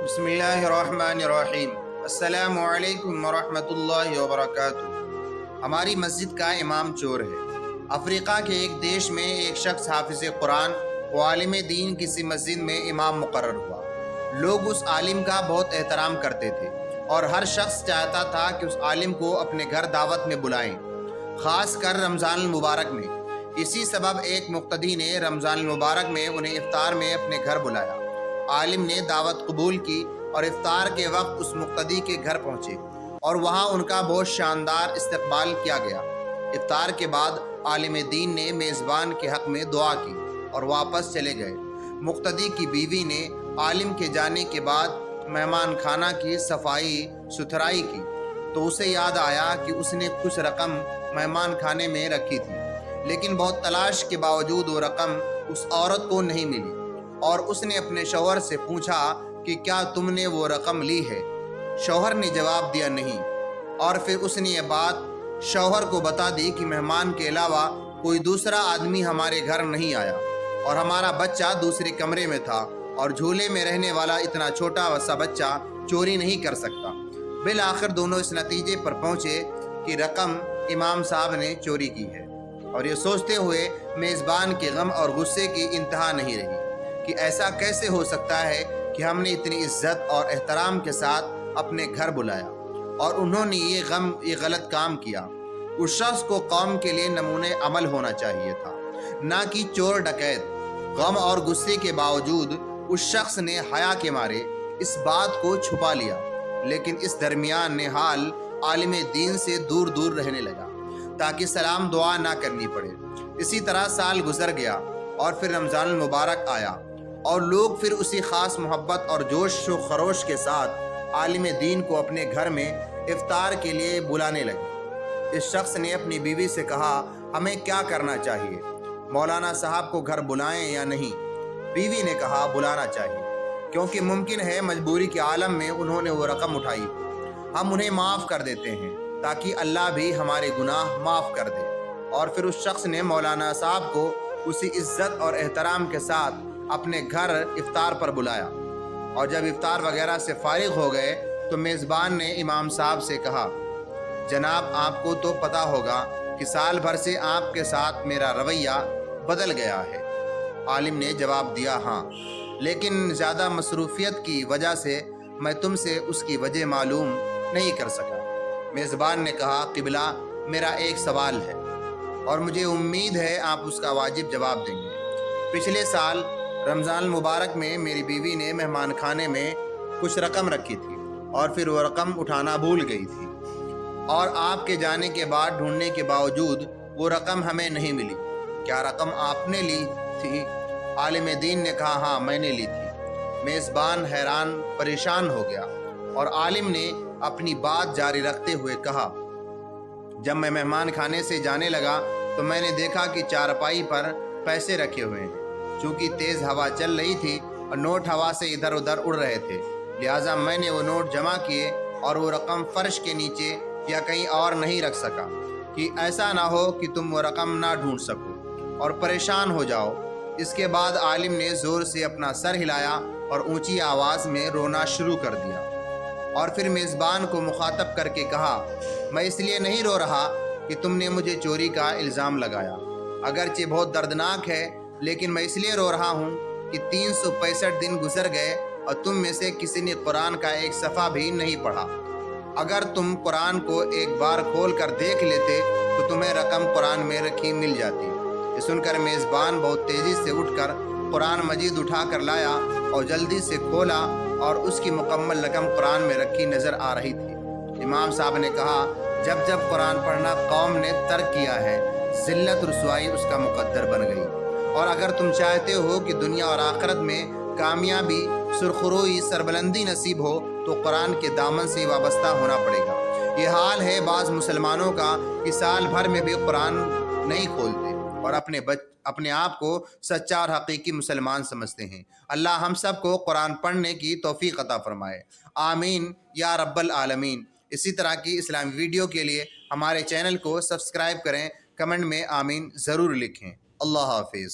बिस्मिल्लाहिर्रहमानिर्रहीम। अस्सलामु अलैकुम वरहमतुल्लाहि वबरकातुहू। हमारी मस्जिद का इमाम चोर है। अफ्रीका के एक देश में एक शख्स हाफिज कुरान व आलिम दीन किसी मस्जिद में इमाम मुकर्रर हुआ। लोग उस आलिम का बहुत एहतराम करते थे और हर शख्स चाहता था कि उस आलिम को अपने घर दावत में बुलाएं, ख़ास कर रमज़ान मुबारक में। इसी सबब एक मुक्तदी ने रमज़ान मुबारक में उन्हें इफ्तार में अपने घर बुलाया। आलिम ने दावत कबूल की और इफ्तार के वक्त उस मुक्तदी के घर पहुँचे और वहाँ उनका बहुत शानदार इस्तकबाल किया गया। इफ्तार के बाद आलिम दीन ने मेज़बान के हक़ में दुआ की और वापस चले गए। मुक्तदी की बीवी ने आलिम के जाने के बाद मेहमान खाना की सफाई सुथराई की तो उसे याद आया कि उसने कुछ रकम मेहमान खाने में रखी थी, लेकिन बहुत तलाश के बावजूद वो रकम उस औरत को नहीं मिली और उसने अपने शौहर से पूछा कि क्या तुमने वो रकम ली है। शौहर ने जवाब दिया नहीं और फिर उसने ये बात शौहर को बता दी कि मेहमान के अलावा कोई दूसरा आदमी हमारे घर नहीं आया और हमारा बच्चा दूसरे कमरे में था और झूले में रहने वाला इतना छोटा सा बच्चा चोरी नहीं कर सकता। बिल आखिर दोनों इस नतीजे पर पहुँचे कि रकम इमाम साहब ने चोरी की है और ये सोचते हुए मेज़बान के गम और गुस्से की इंतहा नहीं रही कि ऐसा कैसे हो सकता है कि हमने इतनी इज्जत और एहतराम के साथ अपने घर बुलाया और उन्होंने ये गलत काम किया। उस शख्स को कौम के लिए नमूने अमल होना चाहिए था, ना कि चोर डकैत। गम और गुस्से के बावजूद उस शख्स ने हया के मारे इस बात को छुपा लिया, लेकिन इस दरमियान ने हाल आलिम दीन से दूर दूर रहने लगा ताकि सलाम दुआ ना करनी पड़े। इसी तरह साल गुजर गया और फिर रमज़ान मुबारक आया और लोग फिर उसी ख़ास मोहब्बत और जोश व खरोश के साथ आलिम दीन को अपने घर में इफ्तार के लिए बुलाने लगे। इस शख्स ने अपनी बीवी से कहा, हमें क्या करना चाहिए, मौलाना साहब को घर बुलाएं या नहीं? बीवी ने कहा, बुलाना चाहिए, क्योंकि मुमकिन है मजबूरी के आलम में उन्होंने वो रकम उठाई हो। हम उन्हें माफ़ कर देते हैं ताकि अल्लाह भी हमारे गुनाह माफ़ कर दे। और फिर उस शख्स ने मौलाना साहब को उसी इज्जत और एहतराम के साथ अपने घर इफ्तार पर बुलाया और जब इफ्तार वगैरह से फारिग हो गए तो मेज़बान ने इमाम साहब से कहा, जनाब आपको तो पता होगा कि साल भर से आपके साथ मेरा रवैया बदल गया है। आलिम ने जवाब दिया, हाँ, लेकिन ज़्यादा मसरूफियत की वजह से मैं तुमसे उसकी वजह मालूम नहीं कर सका। मेज़बान ने कहा, क़िबला मेरा एक सवाल है और मुझे उम्मीद है आप उसका वाजिब जवाब देंगे। पिछले साल रमज़ान मुबारक में मेरी बीवी ने मेहमान खाने में कुछ रकम रखी थी और फिर वो रकम उठाना भूल गई थी और आपके जाने के बाद ढूंढने के बावजूद वो रकम हमें नहीं मिली। क्या रकम आपने ली थी? आलिम दीन ने कहा, हाँ मैंने ली थी। मेज़बान हैरान परेशान हो गया और आलिम ने अपनी बात जारी रखते हुए कहा, जब मैं मेहमान खाने से जाने लगा तो मैंने देखा कि चारपाई पर पैसे रखे हुए हैं। चूँकि तेज़ हवा चल रही थी और नोट हवा से इधर उधर उड़ रहे थे, लिहाजा मैंने वो नोट जमा किए और वो रकम फर्श के नीचे या कहीं और नहीं रख सका कि ऐसा ना हो कि तुम वो रकम ना ढूंढ सको और परेशान हो जाओ। इसके बाद आलिम ने ज़ोर से अपना सर हिलाया और ऊंची आवाज़ में रोना शुरू कर दिया और फिर मेज़बान को मुखातब करके कहा, मैं इसलिए नहीं रो रहा कि तुमने मुझे चोरी का इल्ज़ाम लगाया, अगरचे बहुत दर्दनाक है, लेकिन मैं इसलिए रो रहा हूँ कि 365 दिन गुजर गए और तुम में से किसी ने कुरान का एक सफ़ा भी नहीं पढ़ा। अगर तुम कुरान को एक बार खोल कर देख लेते तो तुम्हें रकम कुरान में रखी मिल जाती। ये सुनकर मेज़बान बहुत तेज़ी से उठकर कुरान मजीद उठा कर लाया और जल्दी से खोला और उसकी मुकम्मल रकम कुरान में रखी नज़र आ रही थी। इमाम साहब ने कहा, जब जब कुरान पढ़ना कौम ने तर्क किया है, ज़िल्लत रुसवाई उसका मुकद्दर बन गई। और अगर तुम चाहते हो कि दुनिया और आखिरत में कामयाबी, सुरखरुई, सरबलंदी नसीब हो तो कुरान के दामन से वाबस्ता होना पड़ेगा। ये हाल है बाज़ मुसलमानों का कि साल भर में भी कुरान नहीं खोलते और अपने आप को सच्चा और हकीकी मुसलमान समझते हैं। अल्लाह हम सब को कुरान पढ़ने की तौफीक अता फरमाए, आमीन या रब्बल आलमीन। इसी तरह की इस्लामी वीडियो के लिए हमारे चैनल को सब्सक्राइब करें, कमेंट में आमीन ज़रूर लिखें। अल्लाह हाफिज़।